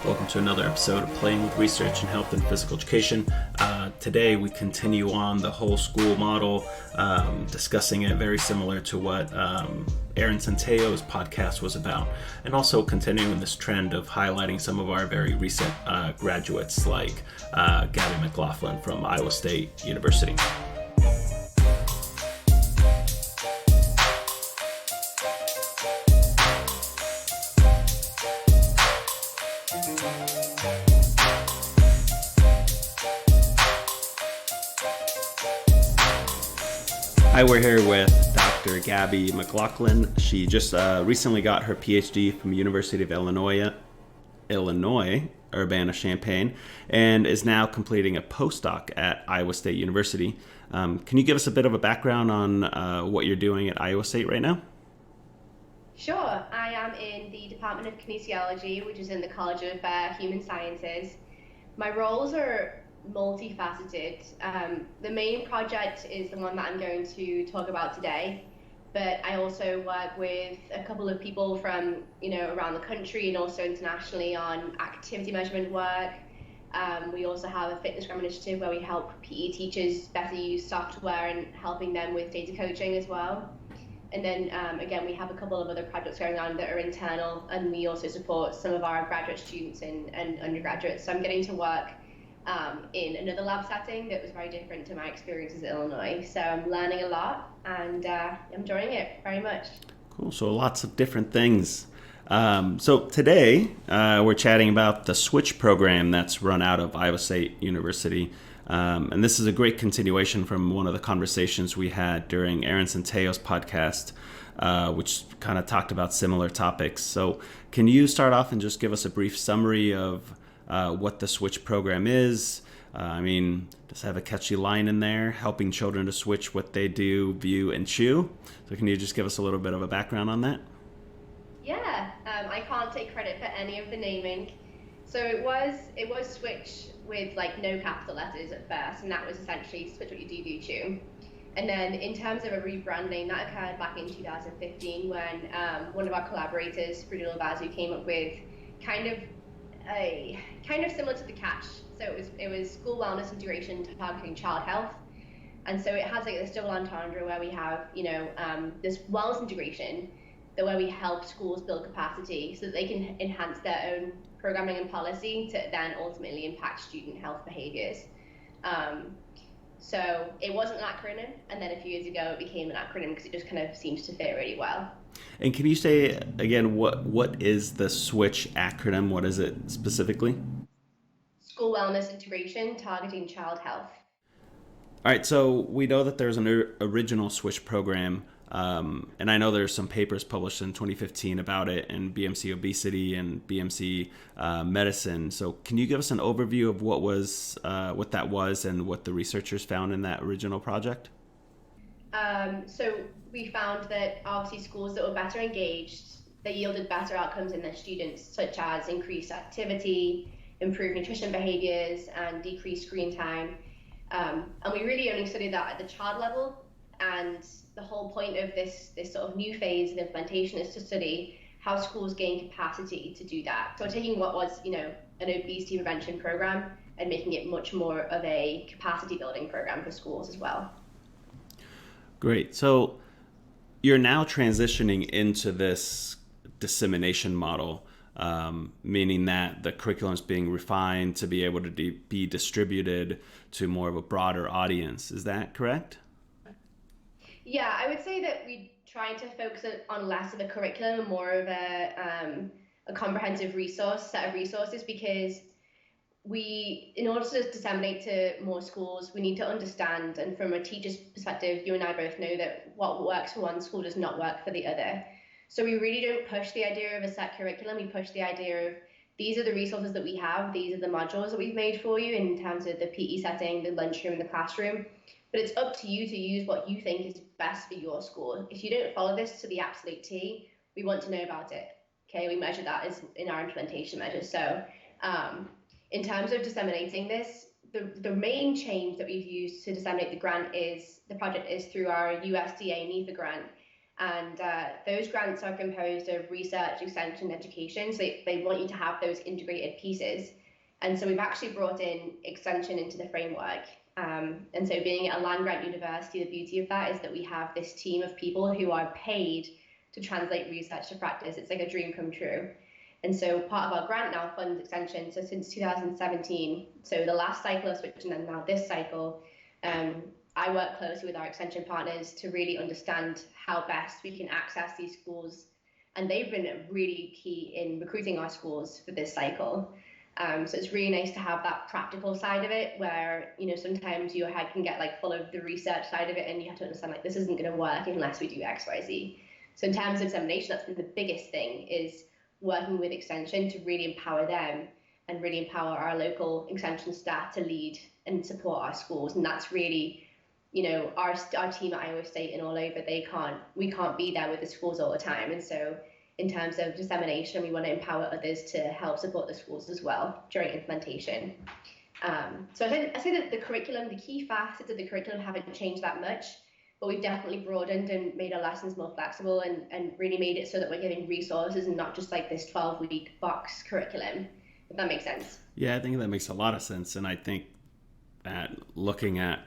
Welcome to another episode of Playing with Research in Health and Physical Education. Today we continue on the whole school model, discussing it very similar to what Aaron Centeo's podcast was about, and also continuing this trend of highlighting some of our very recent graduates like Gabriella McLoughlin from Iowa State University. Hi, we're here with Dr. Gabby McLoughlin. She just recently got her PhD from University of Illinois, Urbana-Champaign, and is now completing a postdoc at Iowa State University. Can you give us a bit of a background on what you're doing at Iowa State right now? Sure. I am in the Department of Kinesiology, which is in the College of Human Sciences. My roles are multifaceted. The main project is the one that I'm going to talk about today, but I also work with a couple of people from around the country and also internationally on activity measurement work. We also have a fitness program initiative where we help PE teachers better use software and helping them with data coaching as well. And then again, we have a couple of other projects going on that are internal, and we also support some of our graduate students and undergraduates. So I'm getting to work in another lab setting that was very different to my experiences at Illinois. So I'm learning a lot and I'm enjoying it very much. Cool. So lots of different things. So today we're chatting about the Switch program that's run out of Iowa State University. And this is a great continuation from one of the conversations we had during Aaron Centeo's podcast, which kind of talked about similar topics. So can you start off and just give us a brief summary of what the Switch program is? Does it have a catchy line in there, helping children to switch what they do, view, and chew? So can you just give us a little bit of a background on that? Yeah, I can't take credit for any of the naming. So it was Switch with like no capital letters at first, and that was essentially switch what you do, view, chew. And then in terms of a rebranding, that occurred back in 2015 when one of our collaborators, Fruity Lovazu, came up with kind of similar to the catch. So it was school wellness integration targeting child health, and so it has like this double entendre where we have this wellness integration where we help schools build capacity so that they can enhance their own programming and policy to then ultimately impact student health behaviors. So it wasn't an acronym, and then a few years ago it became an acronym because it just kind of seems to fit really well. And can you say again what is the SWITCH acronym? What is it specifically? School Wellness Integration Targeting Child Health. All right, so we know that there's an original SWITCH program, and I know there's some papers published in 2015 about it in BMC Obesity and BMC Medicine. So can you give us an overview of what that was and what the researchers found in that original project? So we found that obviously schools that were better engaged, they yielded better outcomes in their students, such as increased activity, improved nutrition behaviors, and decreased screen time. And we really only studied that at the child level. And the whole point of this sort of new phase of implementation is to study how schools gain capacity to do that. So we're taking what was, an obesity prevention program and making it much more of a capacity building program for schools as well. Great. So you're now transitioning into this dissemination model, meaning that the curriculum is being refined to be able to be distributed to more of a broader audience. Is that correct? Yeah, I would say that we trying to focus on less of a curriculum and more of a comprehensive set of resources, because in order to disseminate to more schools, we need to understand, and from a teacher's perspective, you and I both know that what works for one school does not work for the other. So we really don't push the idea of a set curriculum. We push the idea of these are the resources that we have, these are the modules that we've made for you in terms of the PE setting, the lunchroom, the classroom. But it's up to you to use what you think is best for your school. If you don't follow this to the absolute T, we want to know about it. Okay, we measure that as in our implementation measures. So in terms of disseminating this, the main change that we've used to disseminate the project is through our USDA NEFA grant. And those grants are composed of research, extension, and education. So they want you to have those integrated pieces. And so we've actually brought in extension into the framework. And so being at a land-grant university, the beauty of that is that we have this team of people who are paid to translate research to practice. It's like a dream come true. And so part of our grant now funds extension. So since 2017, so the last cycle of Switch and then now this cycle, I work closely with our extension partners to really understand how best we can access these schools. And they've been really key in recruiting our schools for this cycle. So it's really nice to have that practical side of it where, sometimes your head can get like full of the research side of it and you have to understand like this isn't going to work unless we do X, Y, Z. So in terms of dissemination, that's been the biggest thing is working with extension to really empower them and really empower our local extension staff to lead and support our schools. And that's really, our team at Iowa State and all over, we can't be there with the schools all the time. And so in terms of dissemination, we want to empower others to help support the schools as well during implementation. So I say that the curriculum, the key facets of the curriculum haven't changed that much, but we've definitely broadened and made our lessons more flexible and really made it so that we're giving resources and not just like this 12-week box curriculum, if that makes sense. Yeah, I think that makes a lot of sense. And I think that looking at,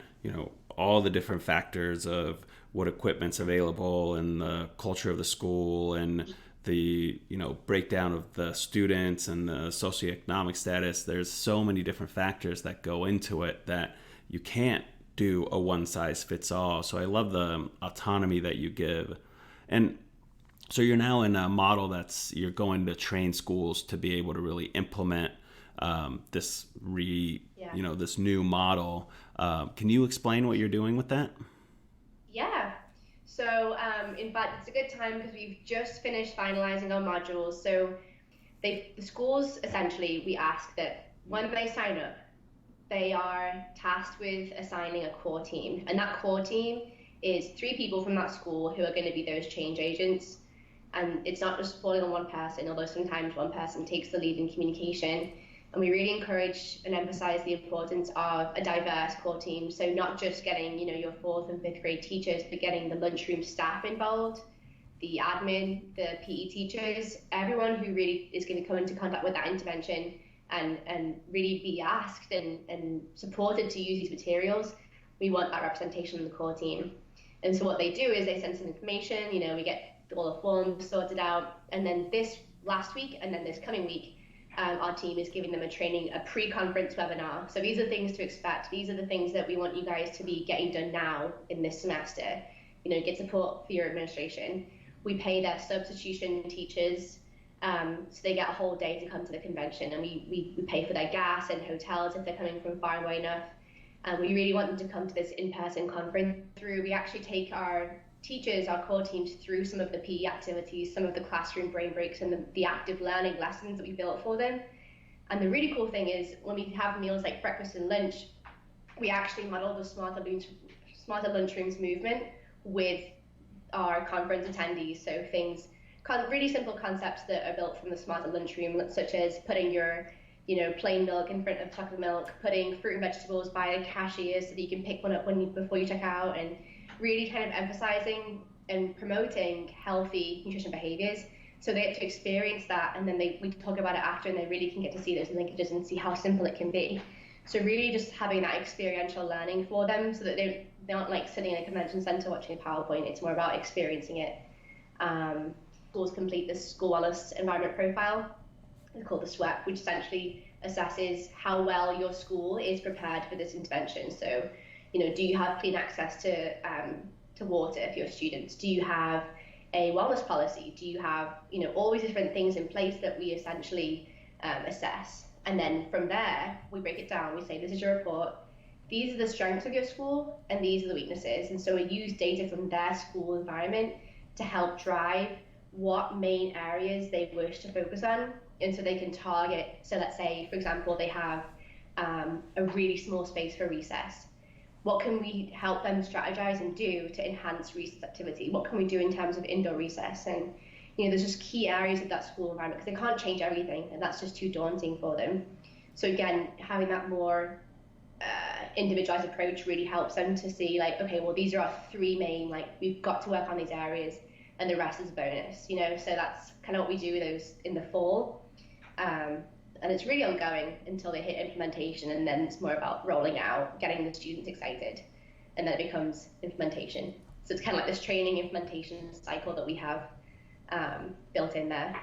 all the different factors of what equipment's available and the culture of the school and the breakdown of the students and the socioeconomic status, there's so many different factors that go into it that you can't do a one size fits all. So I love the autonomy that you give. And so you're now in a model you're going to train schools to be able to really implement this new model. Can you explain what you're doing with that? Yeah. So in fact, it's a good time because we've just finished finalizing our modules. So the schools, essentially, we ask that when they sign up, they are tasked with assigning a core team. And that core team is 3 people from that school who are going to be those change agents. And it's not just falling on one person, although sometimes one person takes the lead in communication. And we really encourage and emphasize the importance of a diverse core team. So not just getting, your 4th and 5th grade teachers, but getting the lunchroom staff involved, the admin, the PE teachers, everyone who really is going to come into contact with that intervention and really be asked and supported to use these materials. We want that representation in the core team. And so what they do is they send some information, we get all the forms sorted out. And then this last week and then this coming week, our team is giving them a pre-conference webinar. So these are things to expect. These are the things that we want you guys to be getting done now in this semester. Get support for your administration. We pay their substitution teachers, so they get a whole day to come to the convention, and we pay for their gas and hotels if they're coming from far away enough. And we really want them to come to this in-person conference. We actually take our teachers, our core teams, through some of the PE activities, some of the classroom brain breaks and the active learning lessons that we built for them. And the really cool thing is when we have meals like breakfast and lunch, we actually model the smarter lunchrooms movement with our conference attendees. So things, really simple concepts that are built from the smarter lunchroom, such as putting your plain milk in front of chocolate milk, putting fruit and vegetables by the cashiers so that you can pick one up before you check out, and really kind of emphasizing and promoting healthy nutrition behaviors. So they get to experience that, and then we talk about it after, and they really can get to see those linkages and see how simple it can be. So really just having that experiential learning for them so that they're not like sitting in a convention center watching a PowerPoint. It's more about experiencing it. Schools complete this school wellness environment profile. It's called the SWEP, which essentially assesses how well your school is prepared for this intervention. So do you have clean access to water for your students? Do you have a wellness policy? Do you have, all these different things in place that we essentially assess? And then from there, we break it down. We say, this is your report. These are the strengths of your school, and these are the weaknesses. And so we use data from their school environment to help drive what main areas they wish to focus on. And so they can target. So let's say, for example, they have a really small space for recess. What can we help them strategize and do to enhance recess activity? What can we do in terms of indoor recess? And there's just key areas of that school environment because they can't change everything, and that's just too daunting for them. So again, having that more individualized approach really helps them to see, like, okay, well, these are our 3 main, like, we've got to work on these areas. and the rest is a bonus, so that's kind of what we do with those in the fall. And it's really ongoing until they hit implementation, and then it's more about rolling out, getting the students excited, and then it becomes implementation. So it's kind of like this training implementation cycle that we have built in there.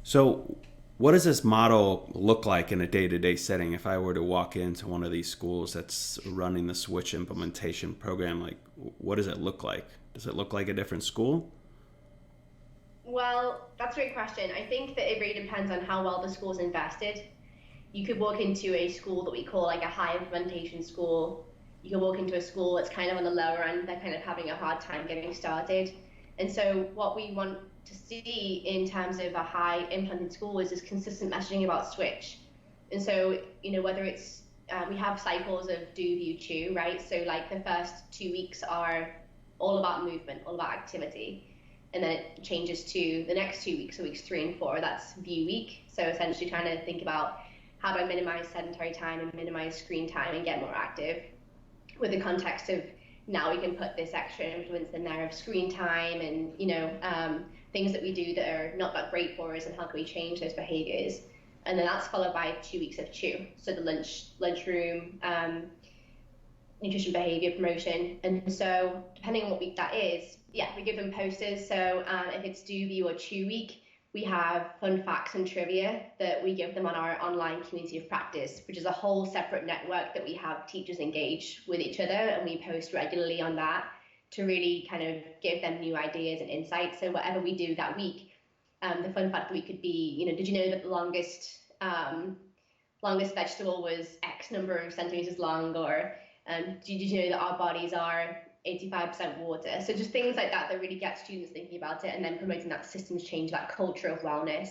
So what does this model look like in a day-to-day setting? If I were to walk into one of these schools that's running the Switch implementation program, like what does it look like? Does it look like a different school? Well, that's a great question. I think that it really depends on how well the school's invested. You could walk into a school that we call like a high implementation school. You can walk into a school that's kind of on the lower end, they're kind of having a hard time getting started. And so what we want to see in terms of a high implemented school is this consistent messaging about Switch. And so, whether it's, we have cycles of do, view, chew, right? So like the first 2 weeks are all about movement, all about activity. And then it changes to the next 2 weeks, so weeks 3 and 4, that's view week. So essentially trying to think about how do I minimize sedentary time and minimize screen time and get more active, with the context of now we can put this extra influence in there of screen time and things that we do that are not that great for us, and how can we change those behaviors. And then that's followed by 2 weeks of chew, so the lunchroom, nutrition behavior promotion. And so depending on what week that is, we give them posters. So if it's do, view, or chew week, we have fun facts and trivia that we give them on our online community of practice, which is a whole separate network that we have teachers engage with each other, and we post regularly on that to really kind of give them new ideas and insights. So whatever we do that week, the fun fact of the week could be, did you know that the longest vegetable was X number of centimeters long, or did you know that our bodies are 85% water? So just things like that that really get students thinking about it, and then promoting that systems change, that culture of wellness.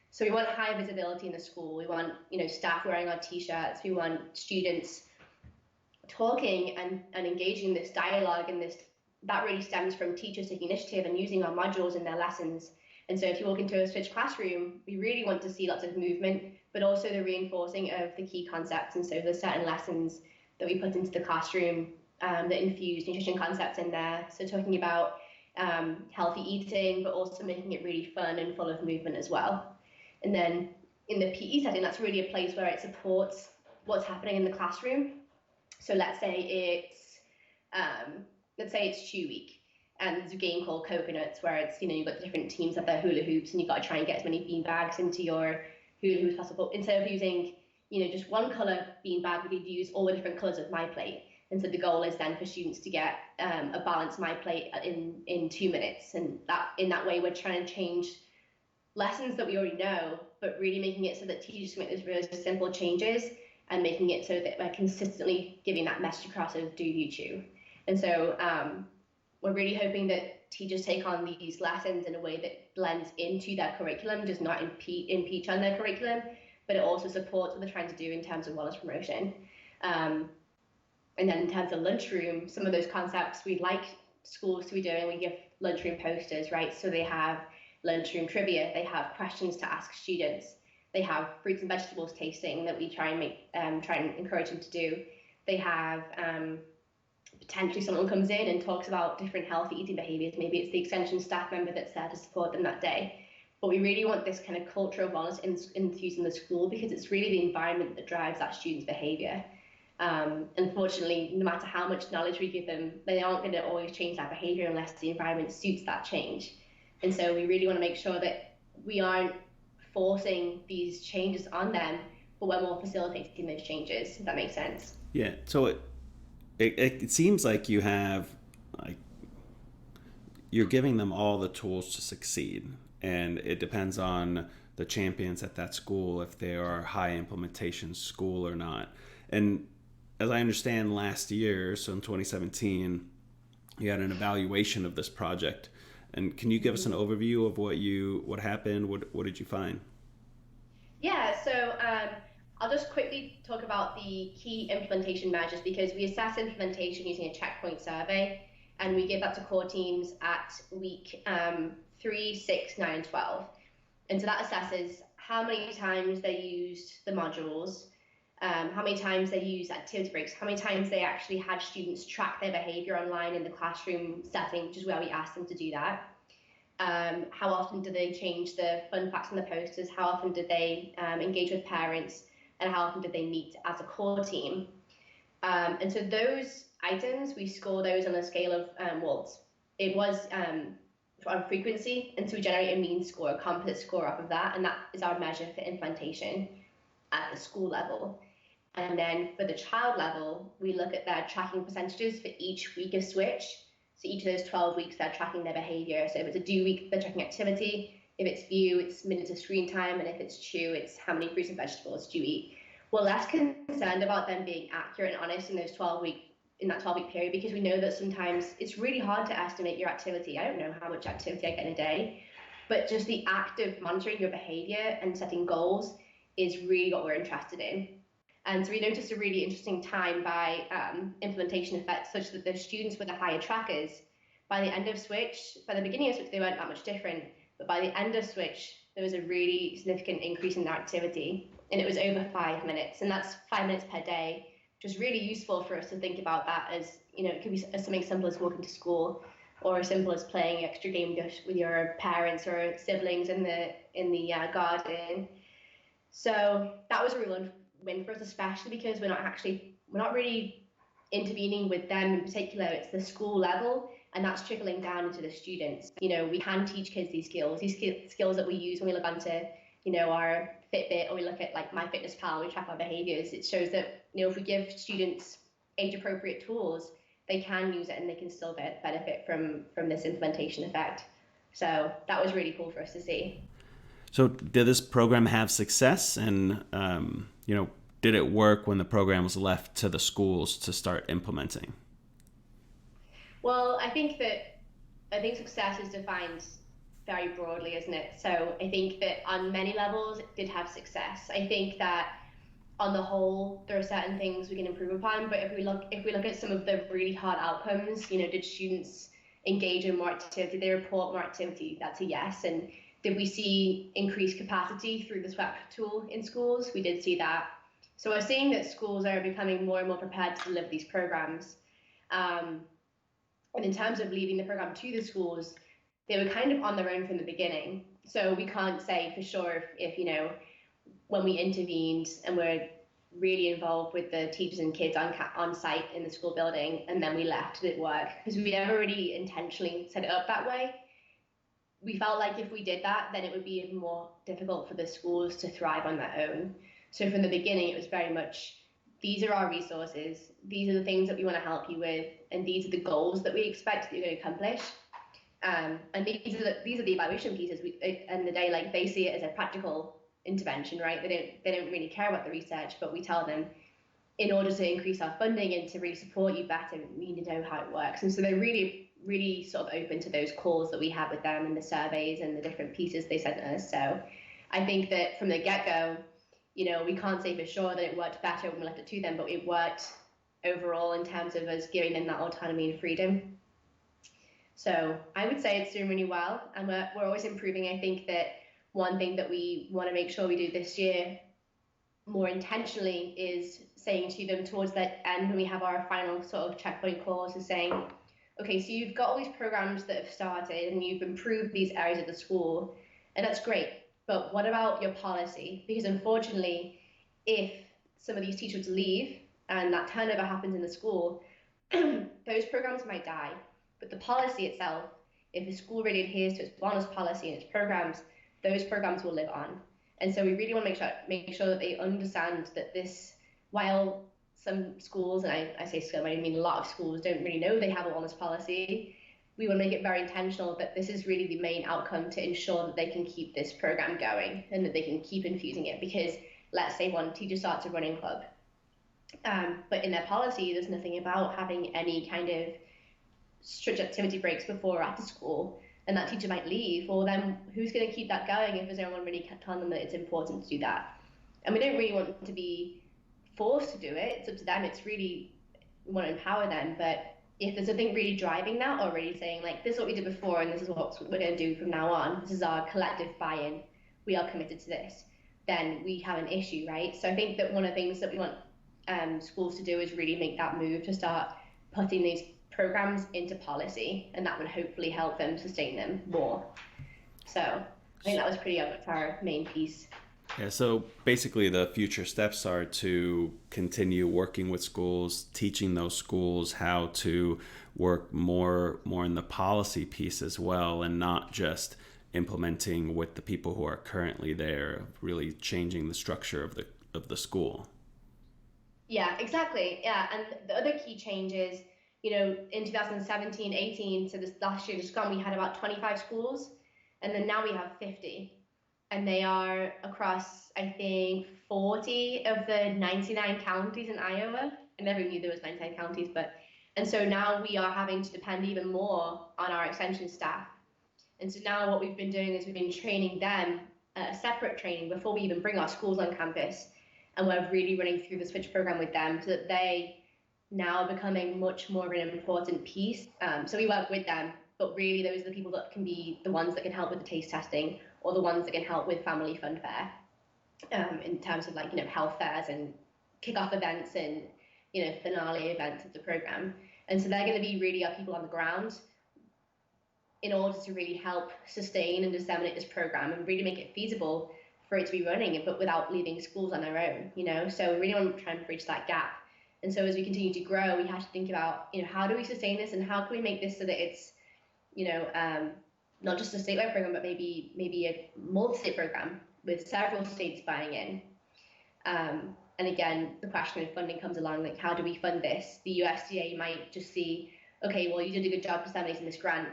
So we want high visibility in the school. We want staff wearing our t-shirts. We want students talking and engaging in this dialogue, and that really stems from teachers taking initiative and using our modules in their lessons. And so if you walk into a Switch classroom, we really want to see lots of movement, but also the reinforcing of the key concepts. And so there's certain lessons that we put into the classroom that infuse nutrition concepts in there. So talking about healthy eating, but also making it really fun and full of movement as well. And then in the PE setting, that's really a place where it supports what's happening in the classroom. So let's say it's chew week, and there's a game called Coconuts where it's, you've got the different teams have their hula hoops, and you've got to try and get as many bean bags into your hula hoop as possible. Instead of using, just one color bean bag, we could use all the different colors of my plate. And so the goal is then for students to get a balanced my plate in 2 minutes. And in that way, we're trying to change lessons that we already know, but really making it so that teachers can make those really simple changes, and making it so that we're consistently giving that message across of do, you, chew. And so we're really hoping that teachers take on these lessons in a way that blends into their curriculum, does not impeach on their curriculum, but it also supports what they're trying to do in terms of wellness promotion. And then in terms of lunchroom, some of those concepts we'd like schools to be doing, we give lunchroom posters, right? So they have lunchroom trivia, they have questions to ask students, they have fruits and vegetables tasting that we try and encourage them to do. They have potentially someone comes in and talks about different healthy eating behaviors. Maybe it's the extension staff member that's there to support them that day. But we really want this kind of culture of wellness infused in the school, because it's really the environment that drives that student's behavior. Unfortunately, no matter how much knowledge we give them, they aren't going to always change that behavior unless the environment suits that change. And so we really want to make sure that we aren't forcing these changes on them, but we're more facilitating those changes, if that makes sense. Yeah. So it seems like you have, like, you're giving them all the tools to succeed, and it depends on the champions at that school if they are a high implementation school or not. And as I understand, last year, so in 2017, you had an evaluation of this project. And can you give us an overview of what happened? What did you find? Yeah, so I'll just quickly talk about the key implementation measures, because we assess implementation using a checkpoint survey, and we give that to core teams at week 3, 6, 9, and 12. And so that assesses how many times they used the modules, how many times they used activity breaks, how many times they actually had students track their behavior online in the classroom setting, which is where we asked them to do that. How often do they change the fun facts on the posters? How often do they engage with parents? And how often do they meet as a core team? And so those items, we score those on a scale of, it was on frequency, and so we generate a mean score, a composite score off of that, and that is our measure for implementation at the school level. And then for the child level, we look at their tracking percentages for each week of switch. So each of those 12 weeks, they're tracking their behavior. So if it's a do week, they're tracking activity. If it's view, it's minutes of screen time. And if it's chew, it's how many fruits and vegetables do you eat. We're less concerned about them being accurate and honest in that 12-week period, because we know that sometimes it's really hard to estimate your activity. I don't know how much activity I get in a day, but just the act of monitoring your behavior and setting goals is really what we're interested in. And so we noticed a really interesting time by implementation effects, such that the students with the higher trackers, by the end of switch, by the beginning of switch, they weren't that much different, but by the end of switch, there was a really significant increase in their activity, and it was over 5 minutes, and that's 5 minutes per day, which is really useful for us to think about that as, it could be something simple as walking to school, or as simple as playing extra game with your parents or siblings in the garden. So that was a real win for us, especially because we're not really intervening with them in particular. It's the school level, and that's trickling down into the students. We can teach kids these skills that we use when we look onto, our Fitbit, or we look at like MyFitnessPal, we track our behaviors. It shows that, if we give students age-appropriate tools, they can use it and they can still benefit from this implementation effect. So that was really cool for us to see. So did this program have success, and did it work when the program was left to the schools to start implementing? Well, I think success is defined very broadly, isn't it? So I think that on many levels it did have success. I think that on the whole there are certain things we can improve upon, but if we look at some of the really hard outcomes, did students engage in more activity? Did they report more activity? That's a yes. And did we see increased capacity through the SWEP tool in schools? We did see that. So we're seeing that schools are becoming more and more prepared to deliver these programs. And in terms of leaving the program to the schools, they were kind of on their own from the beginning. So we can't say for sure if when we intervened and we're really involved with the teachers and kids on site in the school building, and then we left, did it work? Because we never really intentionally set it up that way. We felt like if we did that, then it would be even more difficult for the schools to thrive on their own. So from the beginning, it was very much, these are our resources, these are the things that we want to help you with, and these are the goals that we expect that you're going to accomplish. And these are the evaluation pieces. And the day, like, they see it as a practical intervention, right? They don't really care about the research, but we tell them, in order to increase our funding and to really support you better, we need to know how it works. And so they're really, really sort of open to those calls that we have with them and the surveys and the different pieces they sent us. So I think that from the get-go, we can't say for sure that it worked better when we left it to them, but it worked overall in terms of us giving them that autonomy and freedom. So I would say it's doing really well, and we're always improving. I think that one thing that we want to make sure we do this year more intentionally is saying to them towards that end, when we have our final sort of checkpoint calls, is saying, okay, so you've got all these programs that have started and you've improved these areas of the school, and that's great, but what about your policy? Because unfortunately, if some of these teachers leave and that turnover happens in the school, those programs might die. But the policy itself, if the school really adheres to its wellness policy and its programs, those programs will live on. And so we really want to make sure that they understand that this, while some schools, and I say some, I mean a lot of schools, don't really know they have a wellness policy, we want to make it very intentional that this is really the main outcome to ensure that they can keep this program going and that they can keep infusing it. Because let's say one teacher starts a running club, but in their policy, there's nothing about having any kind of strict activity breaks before or after school, and that teacher might leave. Well, then who's going to keep that going if there's no one really telling them that it's important to do that? And we don't really want them to be forced to do it. It's up to them. It's really, we want to empower them. But if there's something really driving that, or really saying like, this is what we did before and this is what we're going to do from now on, this is our collective buy-in, we are committed to this, then we have an issue, right? So I think that one of the things that we want schools to do is really make that move to start putting these programs into policy, and that would hopefully help them sustain them more. So I think that was pretty much our main piece. Yeah, so basically the future steps are to continue working with schools, teaching those schools how to work more in the policy piece as well, and not just implementing with the people who are currently there, really changing the structure of the school. Yeah, exactly. Yeah, and the other key changes, in 2017, 18 to this last year just gone, we had about 25 schools, and then now we have 50. And they are across, I think, 40 of the 99 counties in Iowa. I never knew there was 99 counties, and so now we are having to depend even more on our extension staff. And so now what we've been doing is we've been training them a separate training before we even bring our schools on campus. And we're really running through the switch program with them so that they now are becoming much more of an important piece. So we work with them, but really those are the people that can be the ones that can help with the taste testing or the ones that can help with family fun fair, in terms of health fairs and kickoff events and finale events of the program. And so they're going to be really our people on the ground in order to really help sustain and disseminate this program and really make it feasible for it to be running, but without leaving schools on their own. So we really want to try and bridge that gap. And so as we continue to grow, we have to think about, how do we sustain this and how can we make this so that it's, not just a statewide program, but maybe a multi-state program with several states buying in. And again, the question of funding comes along, like how do we fund this? The USDA might just see, okay, well, you did a good job disseminating this grant.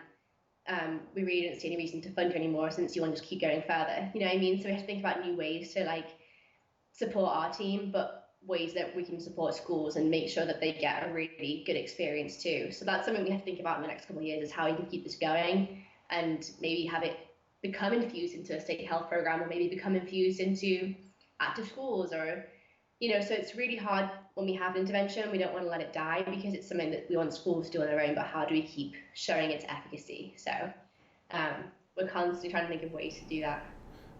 We really didn't see any reason to fund you anymore since you want to just keep going further. You know what I mean? So we have to think about new ways to support our team, but ways that we can support schools and make sure that they get a really good experience too. So that's something we have to think about in the next couple of years, is how we can keep this going and maybe have it become infused into a state health program, or maybe become infused into active schools, or so it's really hard when we have an intervention. We don't want to let it die because it's something that we want schools to do on their own, but how do we keep showing its efficacy? So we're constantly trying to think of ways to do that.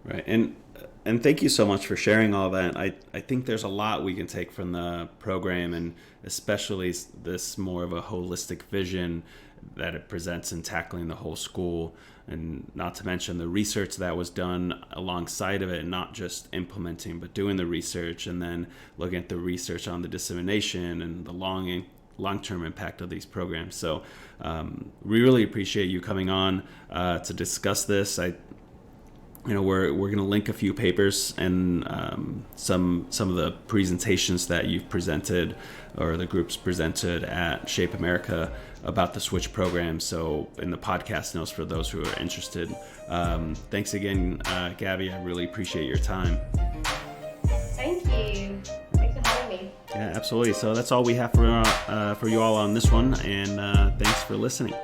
Right. And thank you so much for sharing all that. I think there's a lot we can take from the program, and especially this more of a holistic vision that it presents in tackling the whole school, and not to mention the research that was done alongside of it, not just implementing, but doing the research and then looking at the research on the dissemination and the long-term impact of these programs. So we really appreciate you coming on to discuss this. We're going to link a few papers and some of the presentations that you've presented, or the groups presented at Shape America, about the Switch program. So in the podcast notes for those who are interested. Thanks again, Gabby. I really appreciate your time. Thank you. Thanks for having me. Yeah, absolutely. So that's all we have for you all on this one, and thanks for listening.